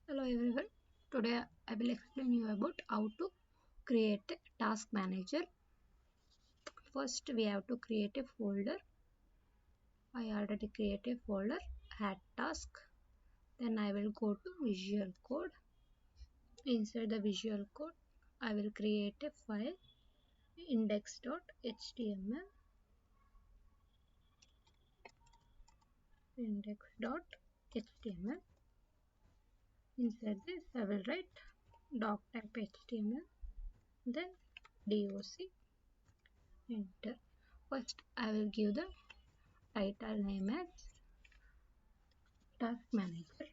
Hello everyone. Today I will explain you about how to create a task manager. First we have to create a folder. I already created a folder add task. Then I will go to Visual Code. Inside the Visual Code I will create a file index.html index.html. Inside this I will write doc type HTML, then doc, enter. First I will give the title name as task manager.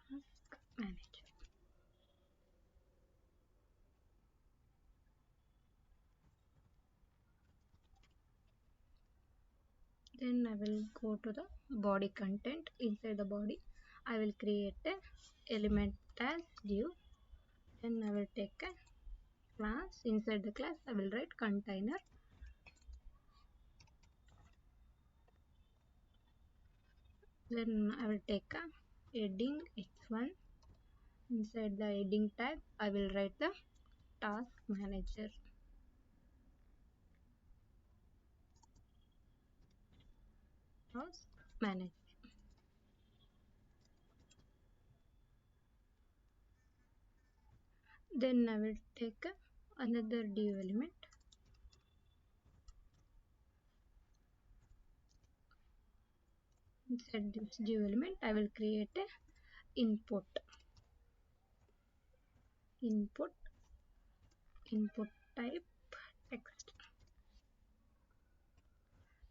Task manager. Then I will go to the body content. Inside the body I will create a element as div. Then I will take a class. Inside the class I will write container. Then I will take a heading h1. Inside the heading tag I will write the task manager. Task manager. Then I will take another div element. Inside this div element I will create a input. Input type text.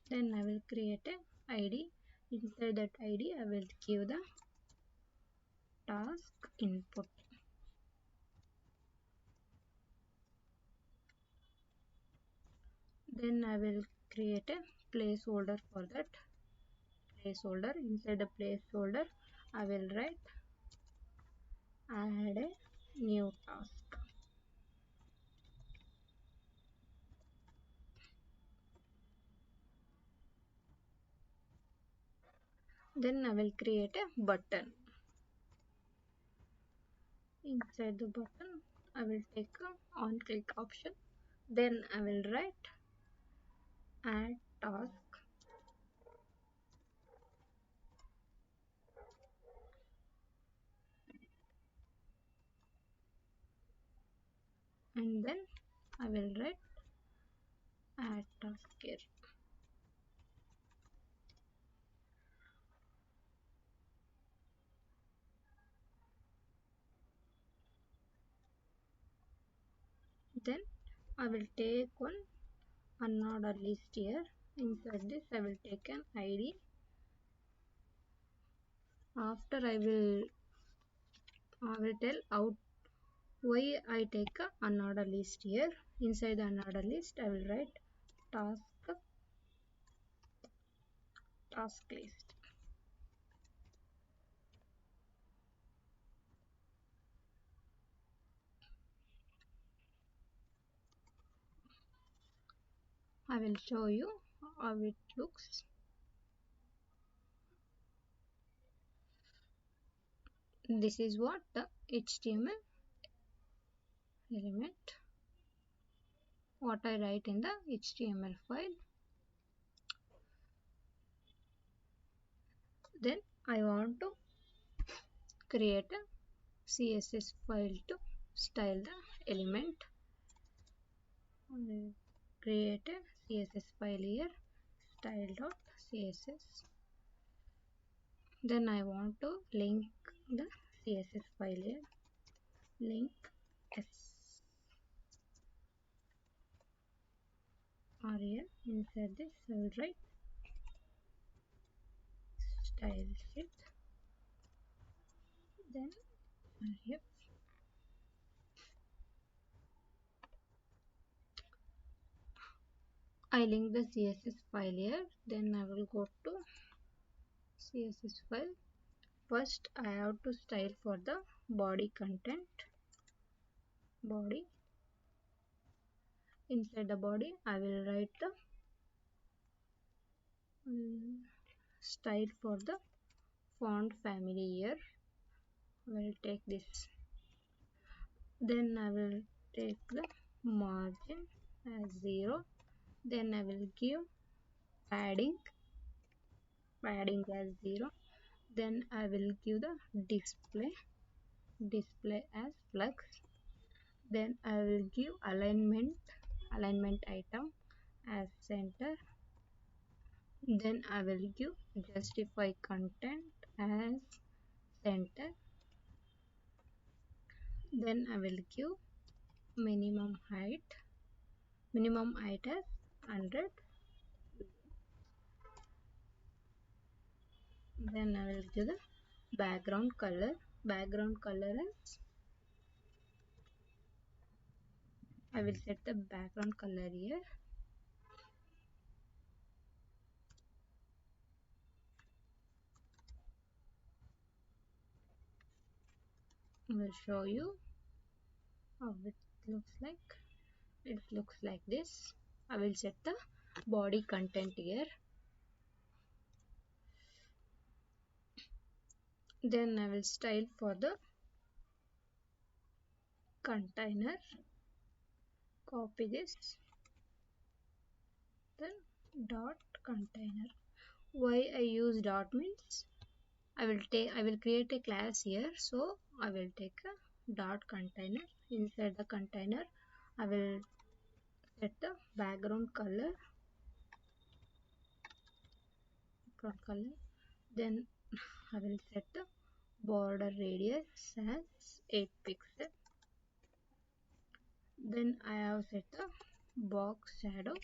Then I will create a id. Inside that id I will give the task input. Then I will create a placeholder for that placeholder. Inside the placeholder I will write add a new task. Then I will create a button. Inside the button I will take a on click option. Then I will write add task. And then I will write add task here. Then I will take one unordered list here. Inside this I will take an id. After I will tell out why I take a unordered list here. Inside the unordered list I will write task list. I will show you how it looks. This is what the HTML element, what I write in the HTML file. Then I want to create a CSS file to style the element. I will create a CSS file here, style.css. Then I want to link the CSS file here, link s rel. Inside this I will write style sheet. Then ref. I link the CSS file here. Then I will go to CSS file. First I have to style for the body content. Body. Inside the body I will write the Style for the font family here. I will take this. Then I will take the margin as 0. Then I will give padding as 0. Then I will give the display as flux. Then I will give alignment item as center. Then I will give justify content as center. Then I will give minimum height as 100. Then I will give the background color as I will set the background color here. I will show you how it looks like. It looks like this. I will set the body content here. Then I will style for the container. Copy this. Then dot container. Why I use dot means I will create a class here, so I will take a dot container. Inside the container I will set the background color. Then I will set the border radius as 8 pixel. Then I have set the box shadow.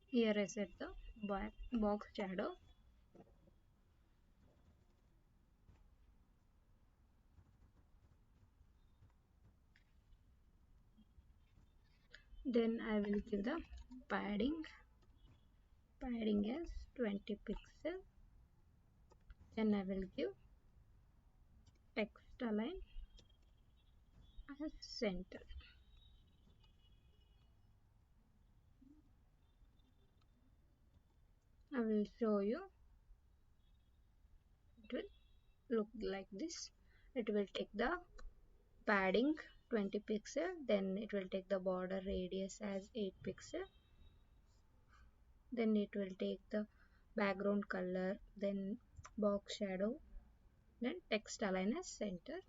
Here I set the box shadow. Then I will give the padding as 20 pixel. Then I will give text align as center. I will show you. It will look like this. It will take the padding 20 pixel, then it will take the border radius as 8 pixel, then it will take the background color, then box shadow, then text align as center.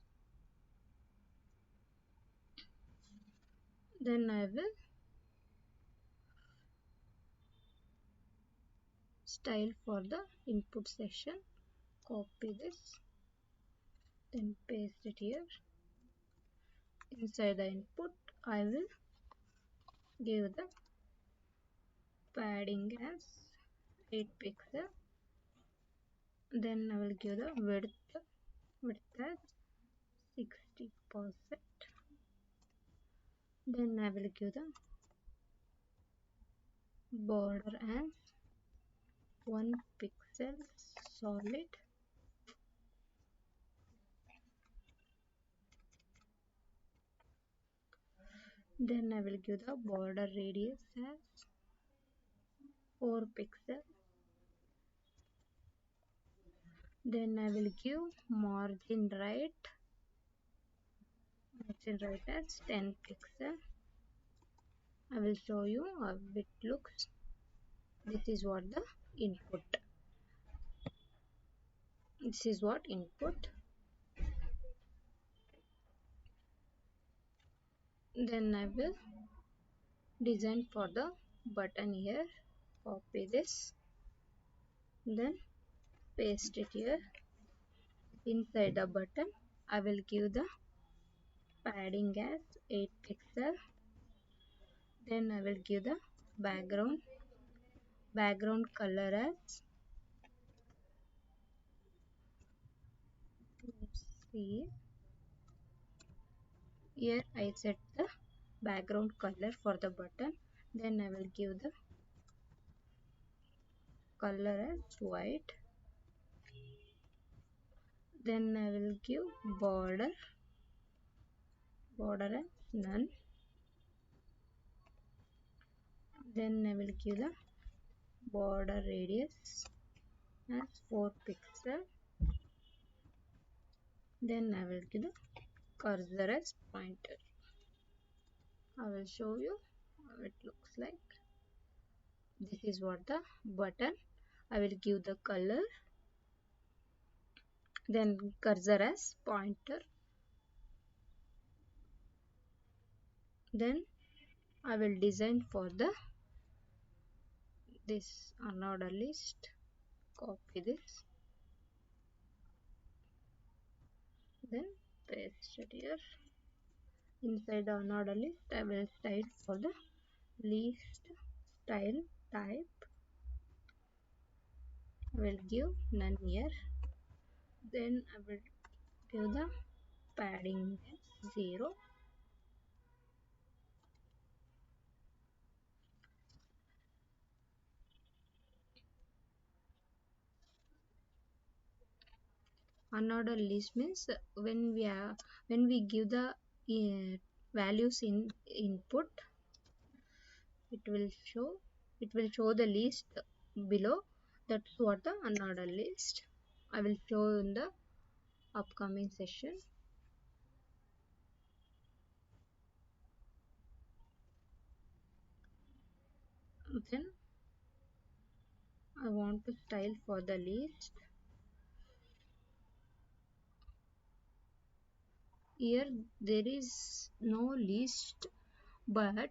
Then I will style for the input section. Copy this, then paste it here. Inside the input I will give the padding as 8 pixel. Then I will give the width as 60%. Then I will give the border as 1 pixel solid. Then I will give the border radius as 4 pixel. Then I will give margin right as 10 pixel. I will show you how it looks. This is what the input. This is what input. Then I will design for the button here. Copy this. Then paste it here. Inside the button I will give the padding as 8 pixel. Then I will give the background color as, let's see, here I set the background color for the button. Then I will give the color as white. Then I will give border as none. Then I will give the border radius as 4 pixel. Then I will give the cursor as pointer. I will show you how it looks like. This is what the button. I will give the color, then cursor as pointer. Then I will design for this unordered list. Copy this, then paste it here. Inside the unordered list, I will style for the list style type. I will give none here. Then I will give the padding 0. Unordered list means when we give the values in input, it will show the list below. That's what the unordered list. I will show in the upcoming session. Then I want to style for the list. Here there is no list, but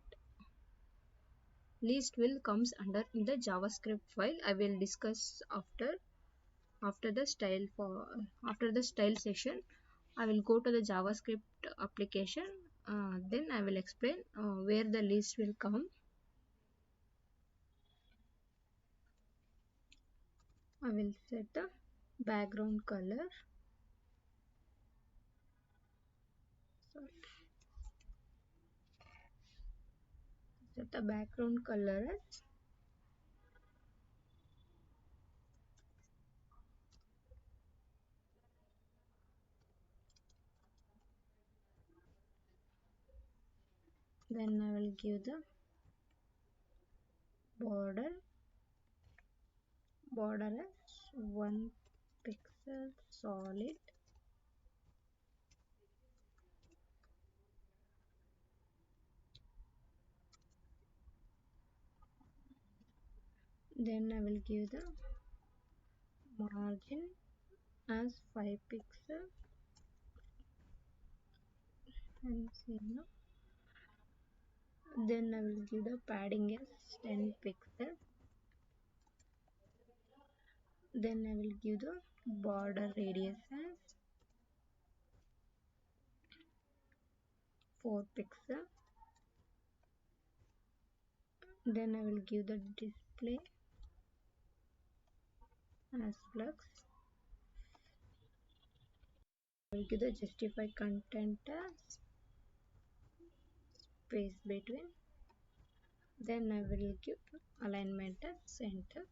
list will comes under in the JavaScript file. I will discuss after the style session. I will go to the JavaScript application. Then I will explain where the list will come. I will set the background color. Set the background color as then I will give the border as 1 pixel solid. Then I will give the margin as 5 pixel and see now. Then I will give the padding as 10 pixel. Then I will give the border radius as 4 pixel. Then I will give the display as flux. I will give the justify content as space between. Then I will give alignment as center.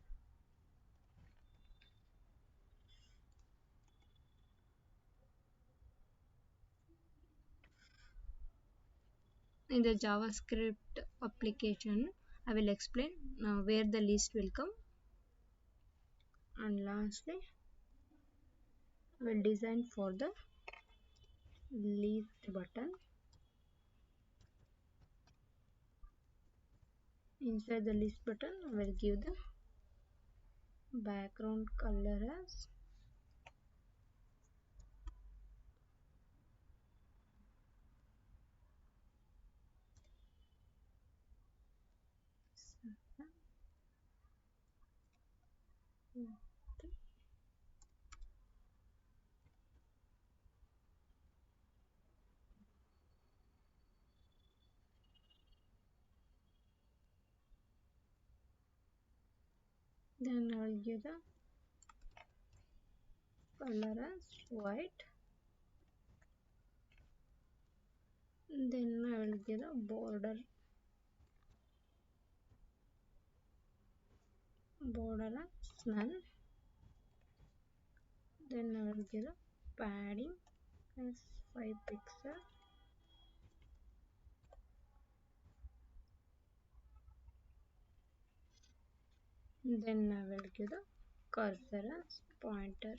In the JavaScript application, I will explain where the list will come. And lastly, I will design for the list button. Inside the list button, I will give the background color as then I will give the color as white. Then I will give the border as none. Then I will give the padding as 5 pixel. Then I will give the cursor as pointer.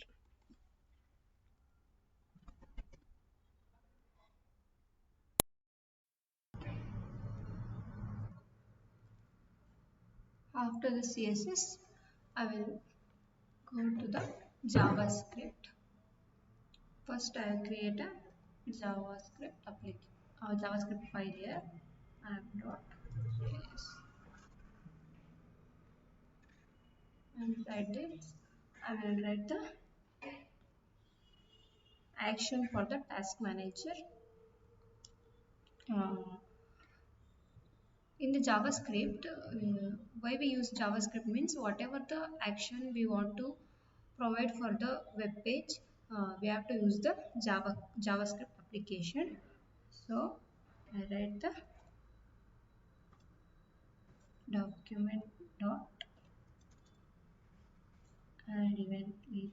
After the CSS, I will go to the JavaScript. First, I will create a JavaScript application, JavaScript file here, app.js. Inside this, I will write the action for the task manager. Uh, in the JavaScript, why we use JavaScript means whatever the action we want to provide for the web page, we have to use the JavaScript application. So I write the document dot add event list.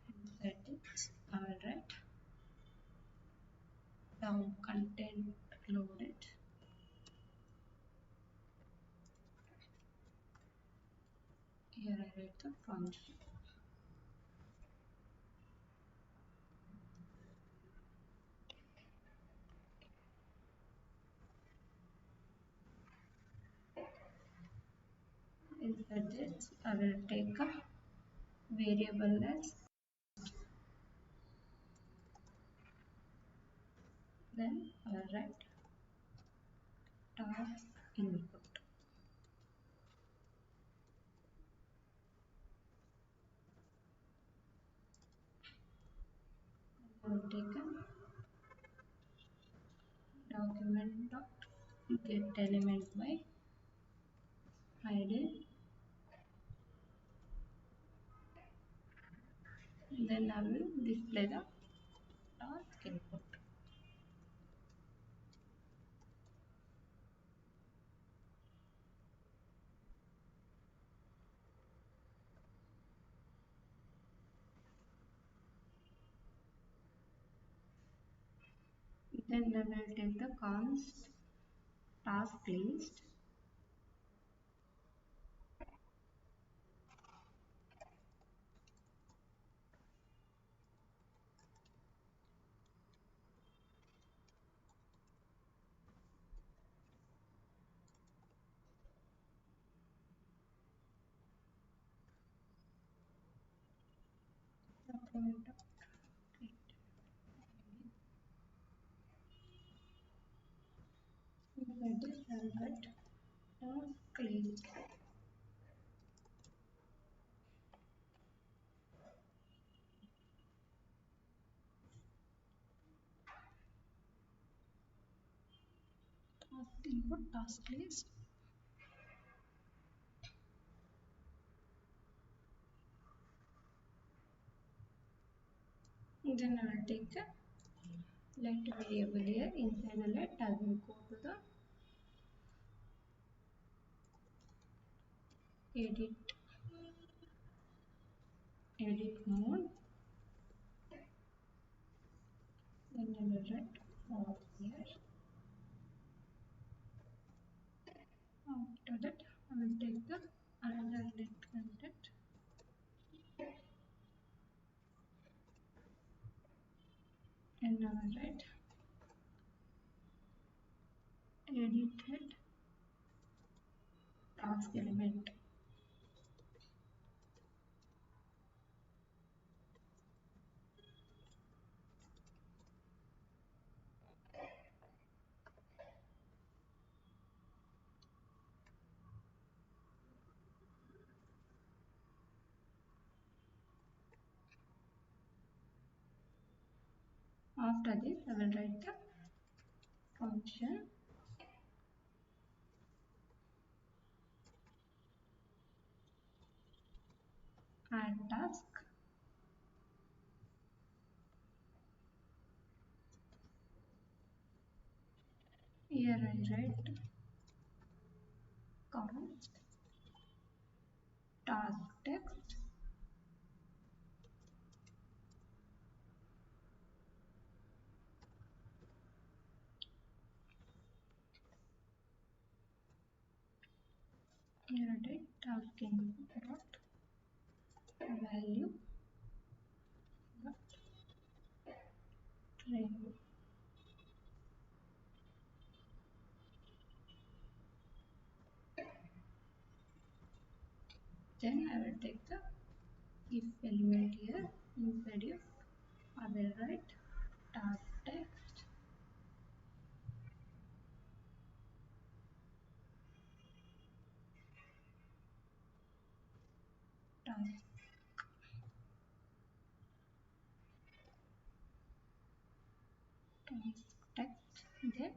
Inside it, I will write down content loaded. Here I write the function. Inside this, I will take a variable as, then I will write task input. I will take a document dot get element by id. Then I will display the task input. Then I will take the const task list. Document dot get. Inside this I will write task list. Task input task list. Then I will take a let variable here. Inside the let I will go to the edit mode. Then I will write for here. After that I will take the another let content and I will write edited task element. After this I will write the function add task. Here I write const task text Here I take task input dot value dot train. Then I will take the if element here inside if I will write task text task task text then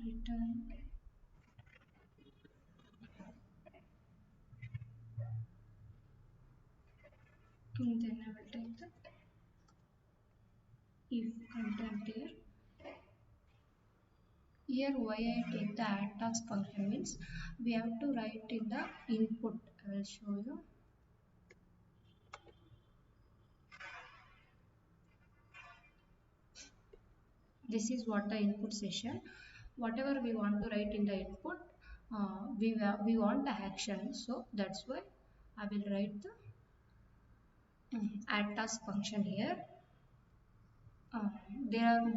return. And then I will take the if content here. Here why I take the add task function means we have to write in the input. I will show you. This is what the input session. Whatever we want to write in the input, we want the action. So that's why I will write the add task function here. Uh, there are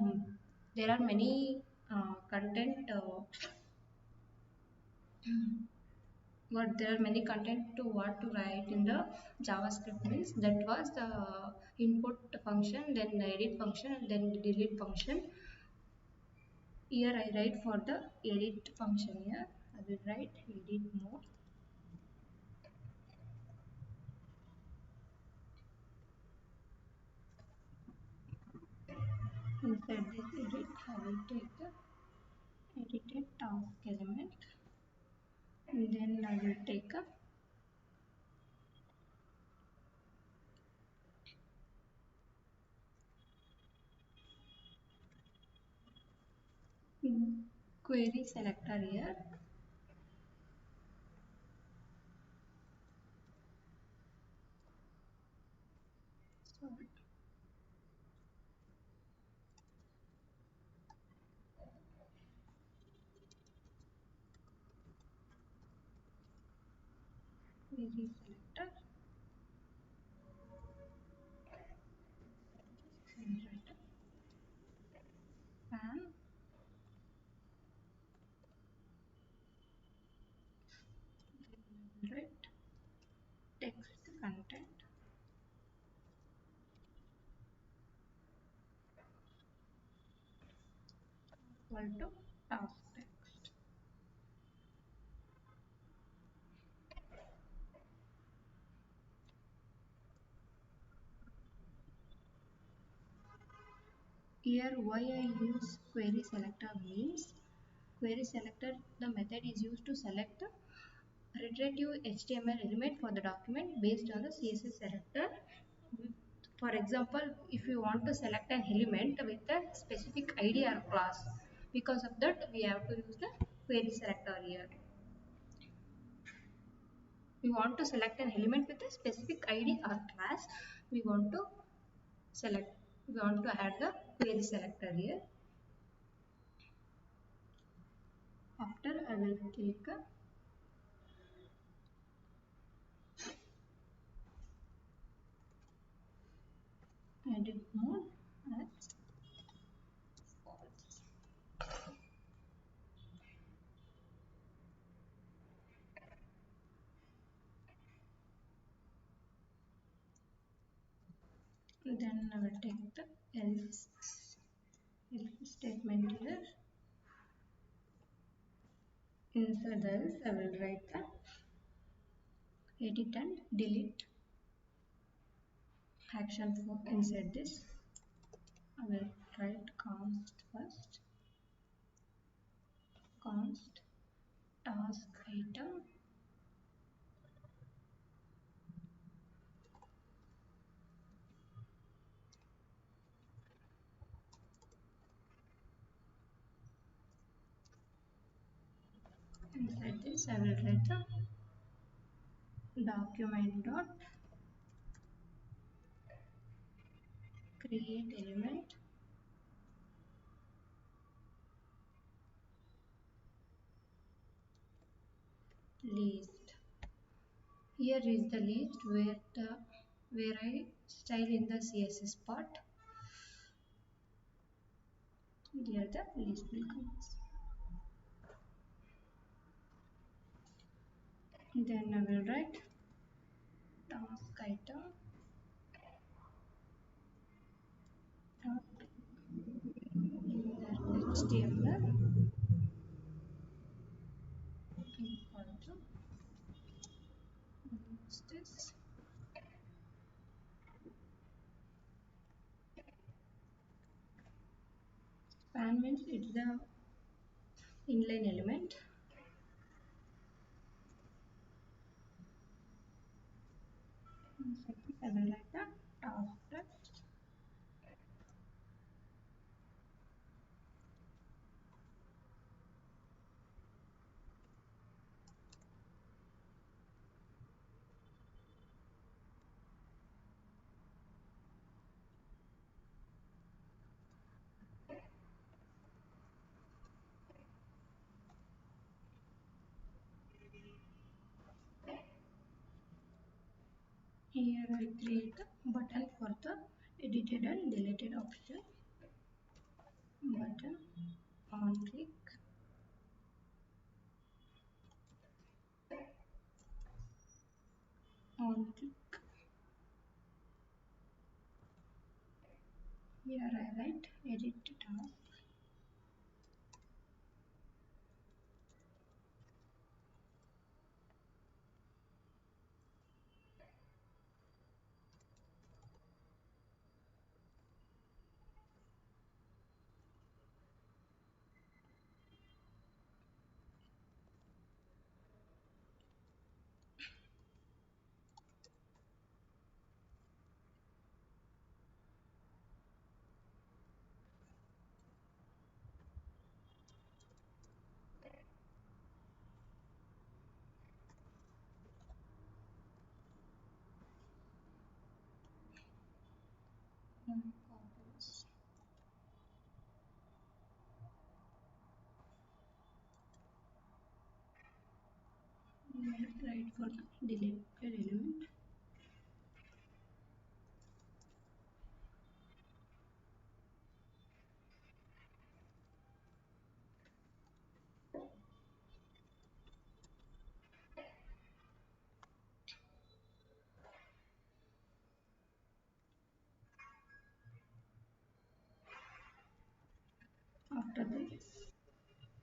there are many content but there are many content to what to write in the JavaScript means that was the input function, then the edit function, and then the delete function. Here I write for the edit function here. I will write edit mode. Inside this edit, I will take the edited task element. And then I will take a query selector here. Sorry. Query selector. And write text content equal to task text. Here why I use query selector means query selector the method is used to select the retrieve HTML element for the document based on the CSS selector. For example, if you want to select an element with a specific ID or class, because of that we have to use the query selector here. We want to select an element with a specific ID or class. We want to select. We want to add the query selector here. After I will take a edit mode as false. Then I will take the else statement here. Inside the else I will write the edit and delete action for inside this. I will write const first, const task item inside this I will write the document dot create element list. Here is the list where I style in the CSS part. Here the list will come. Then I will write task item HTML equal to this. Span means it's the inline element. Second, I will write the task text. Here I create a button for the edited and deleted option. Button on click. On click. Here I write edit task. Copy this. Write for the deleted element. After this,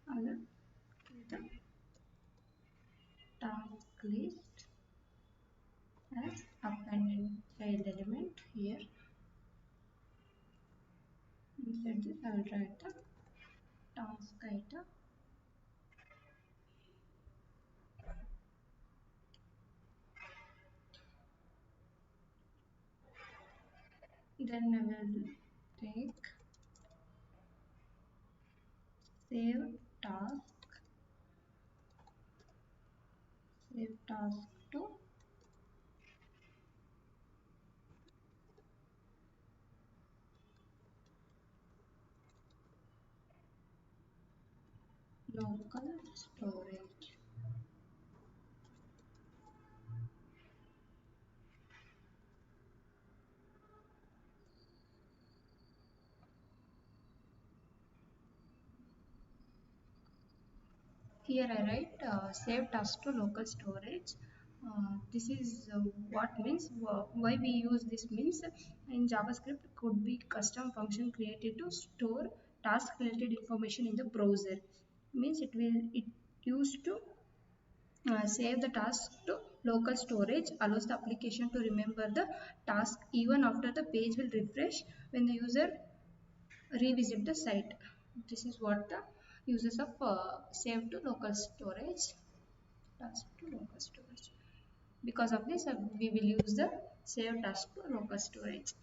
I will create a task list as appended child element here. Inside this, I will write the task item. Then I will take save task, save task to local storage. Here I write save task to local storage. This is what means why we use this means in JavaScript could be custom function created to store task related information in the browser. Means it used to save the task to local storage, allows the application to remember the task even after the page will refresh when the user revisit the site. This is what the uses of save to local storage, task to local storage. Because of this, we will use the save task to local storage.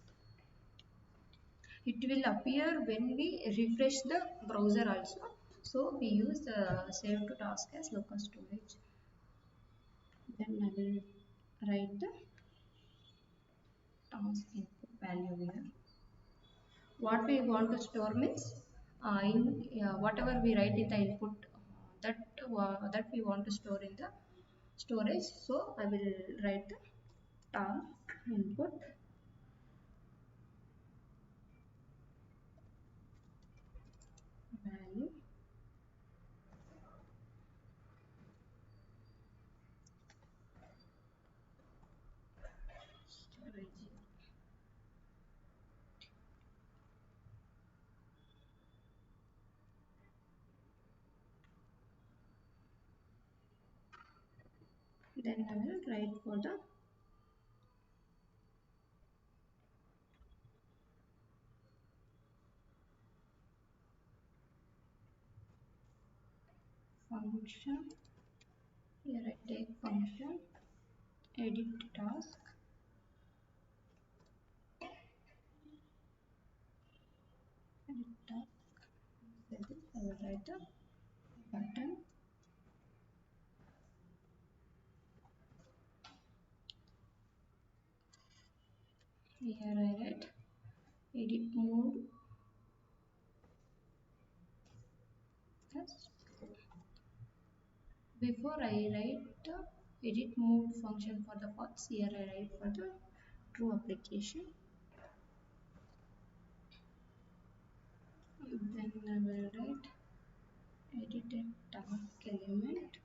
It will appear when we refresh the browser also. So we use the save to task as local storage. Then I will write the task input value here. What we want to store means in whatever we write in the input that we want to store in the storage. So I will write the task input value storage. Then I will write for the function. Here I take function edit task. Edit task. I will write a button. Here I write edit mode as before I write the edit mode function for the paths. Here I write for the true application. Then I will write edited task element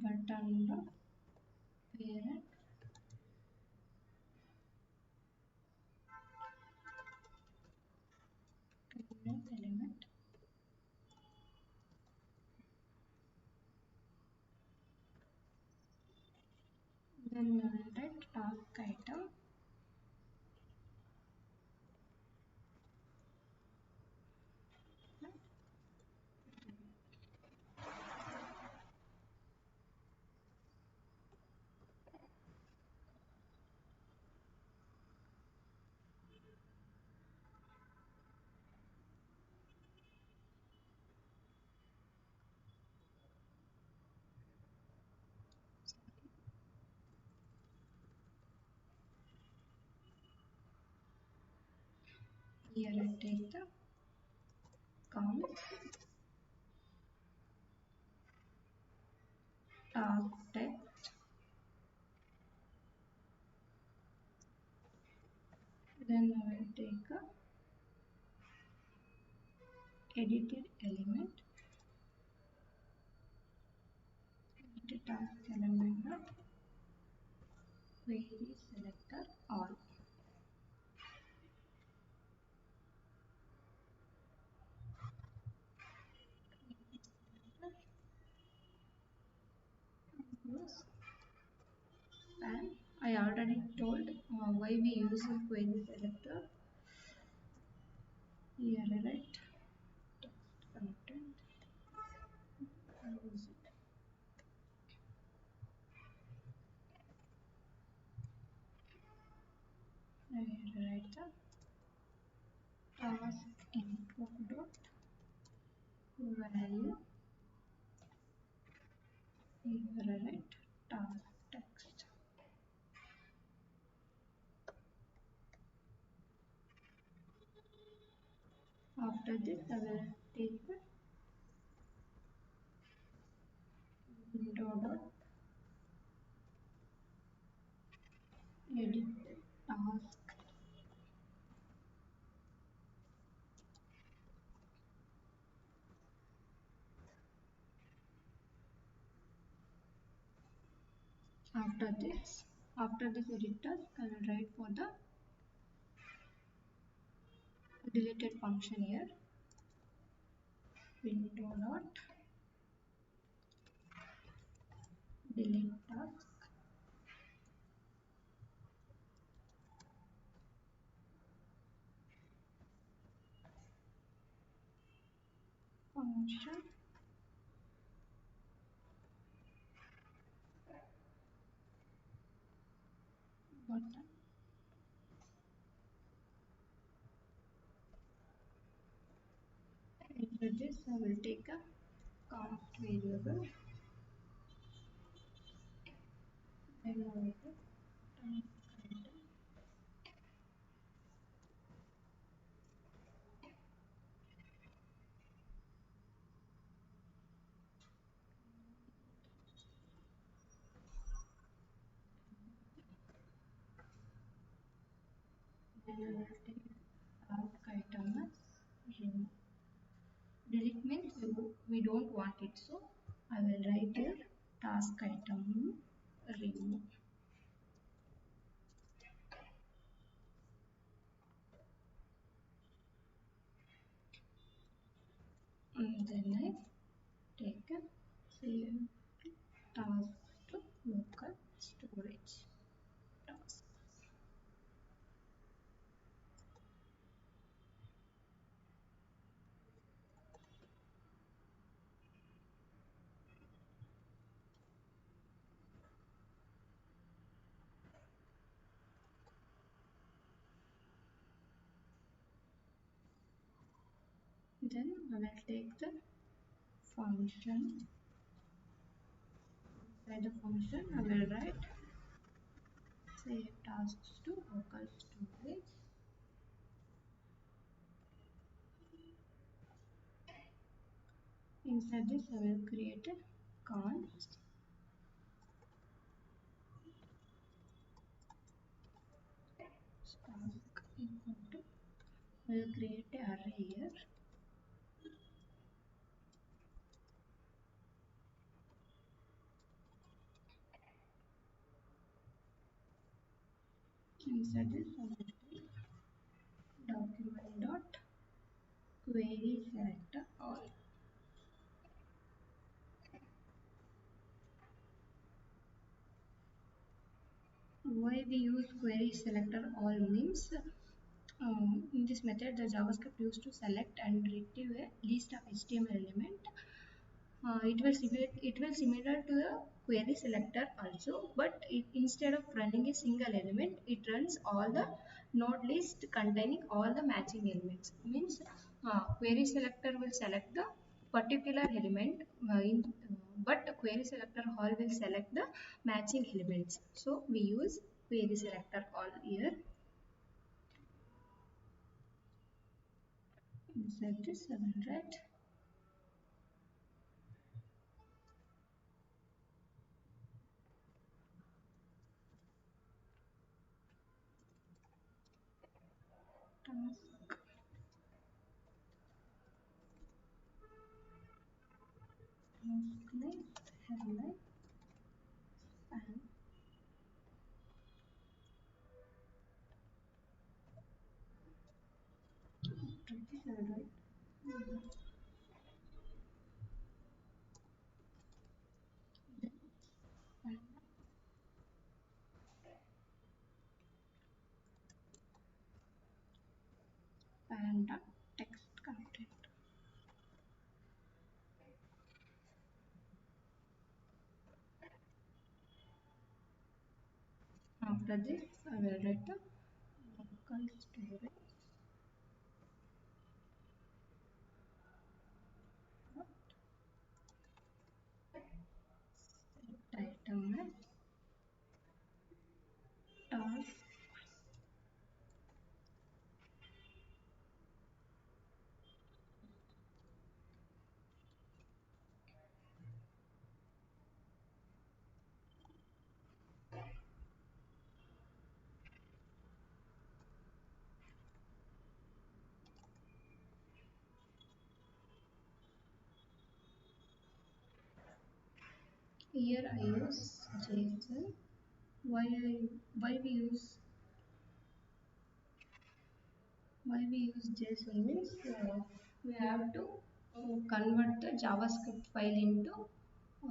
button dot parent element. Then I will write task item here I take the count task text. Then I will take a edited element, edit task element of query selector all. And I already told why we use a query selector. Here I write text content. I use it. I write the task input dot value. Here I write task text. After this, I will take the window dot edit task. After this edit task, I will write for the deleted function here. Window dot delete task function button. After this, I will take a count variable. Then I will take task item. Then I will take task item as remove. Delete means we don't want it, so I will write here task item remove. And then I take a save task to local storage task. Then I will take the function. Inside the function I will write save tasks to local storage. Inside this I will create a const task equal to, I will create a array here. Inside this I will take document dot query selector all. Why we use query selector all means, in this method the JavaScript used to select and retrieve a list of HTML element. It will similar to a query selector also, but instead of running a single element, it runs all the node list containing all the matching elements. Means query selector will select the particular element, but query selector all will select the matching elements. So we use query selector all here. Inside this I will write task list headline and after this I will write panda text content. After this, I will write the local storage set item as task. Here I use JSON. Why we use JSON means, we have to convert the JavaScript file into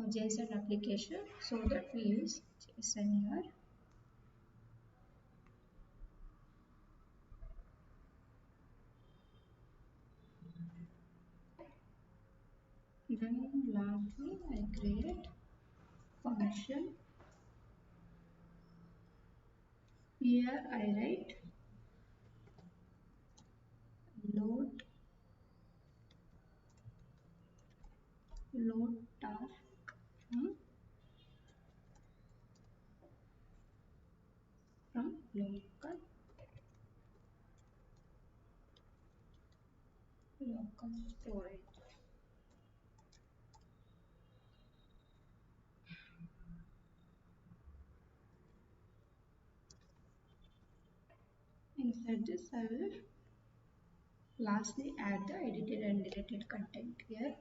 JSON application, so that we use JSON here. Then lastly I create function. Here I write load task from local storage. Inside this, I will lastly add the edited and deleted content here.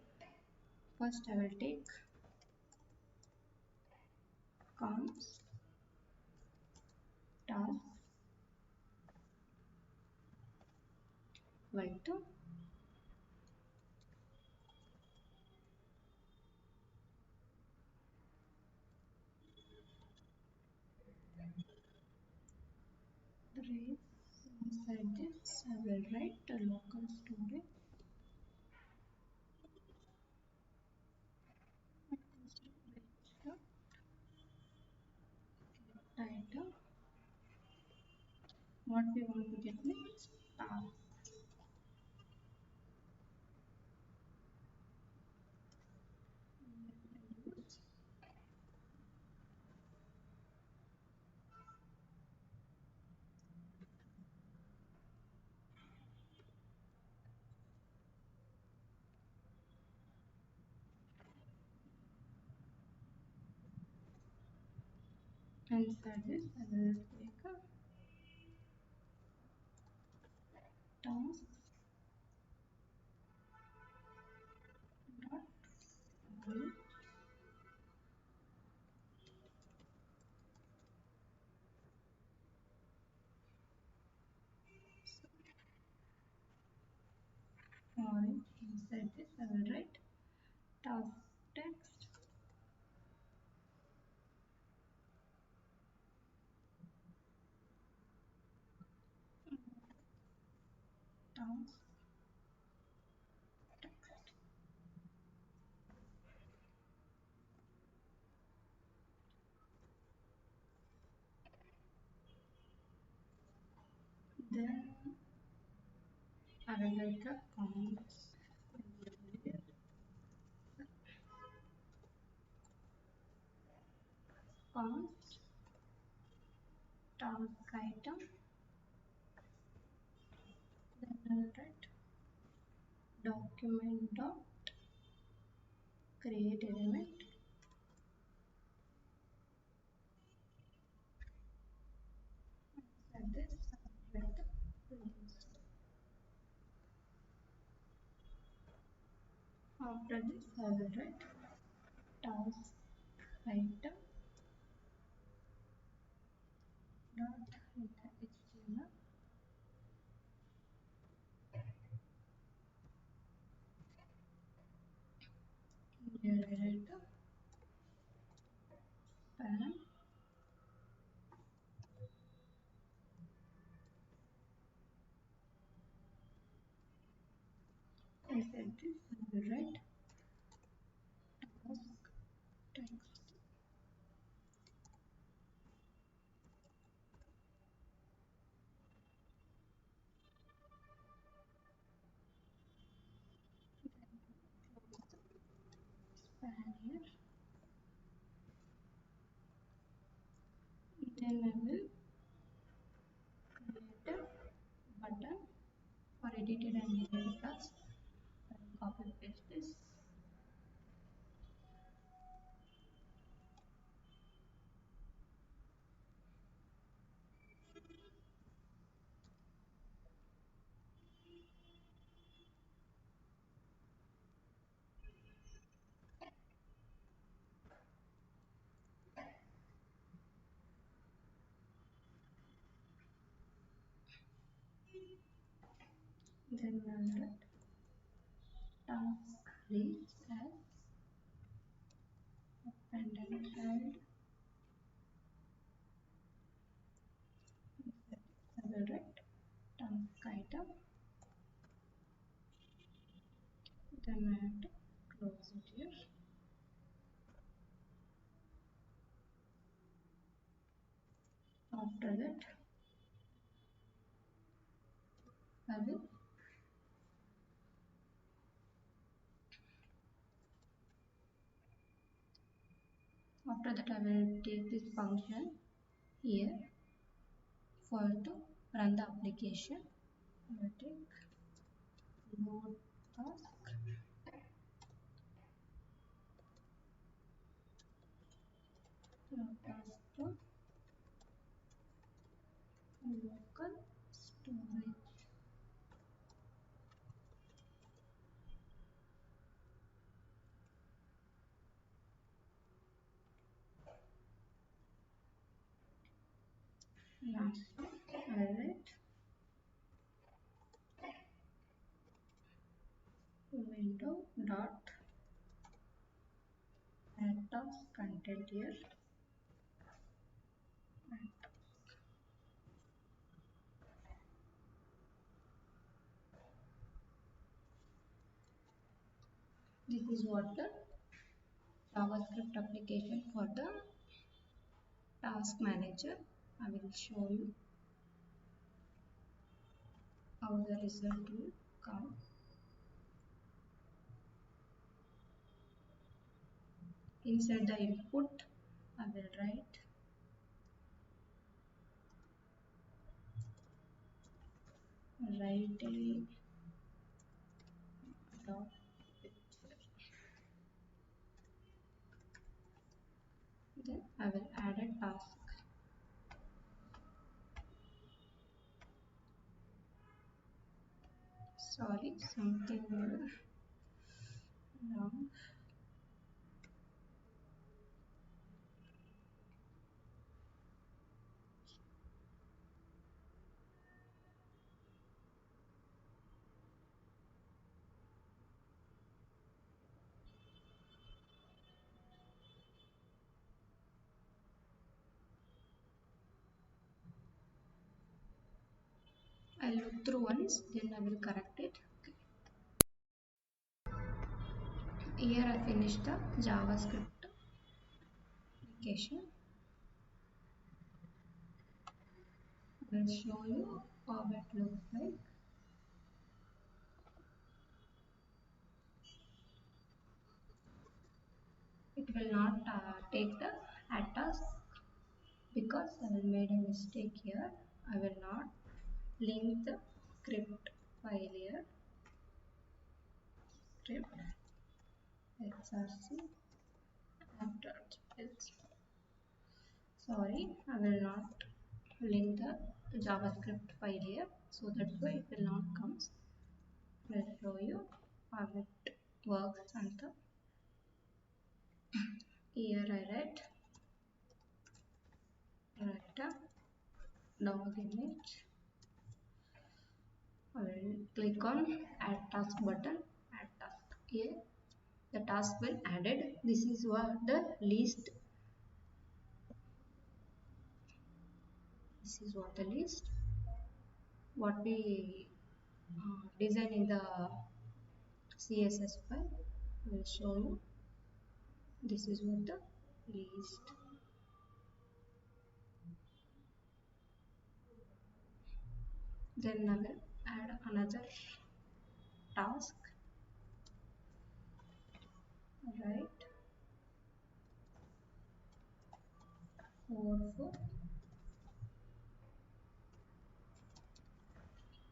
First, I will take const task item. Brace. Inside this, I will write the local storage title. What we want to get next? Task. Inside this, I will take a task dot root orange. Inside this, I will write task text task text. Then I will write a const task item. Then I will write document dot create element. Inside this, I will write the links. After this, I will write task item dot HTML. Here I write the span. Inside this, I will write task text. Span here. Then I will create a button for edited and deleted tasks. I will copy paste this. Then I will write task reads as append and child. I will write task item. Then I have to close it here. After that, I will take this function here for to run the application. I will take load task to local last I write window dot add task content here. This is what the JavaScript application for the task manager. I will show you how the result will come. Inside the input, I will write a dot picture. Then I will add a task. Sorry, something wrong. I'll look through once, then I will correct it. Okay. Here I finished the JavaScript application. I will show you how it looks like. It will not take the add task because I will made a mistake here. I will not link the script file here. Script xrc after else. Sorry, I will not link the JavaScript file here, so that's why it will not come. I'll show you how it works and the here I write a dog image. I will click on add task button, add task. Here the task will added. This is what the list. This is what the list. What we design in the CSS file. I will show you. This is what the list. Then I will add another task. Right. 4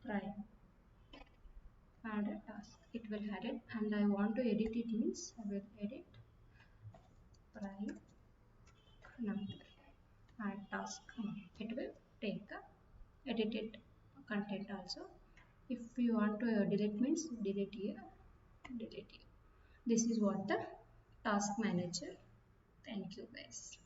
prime. Add a task. It will add it, and I want to edit it means I will edit prime number. Add task. It will take the edited content also. If you want to delete means delete here, delete here. This is what the task manager. Thank you guys.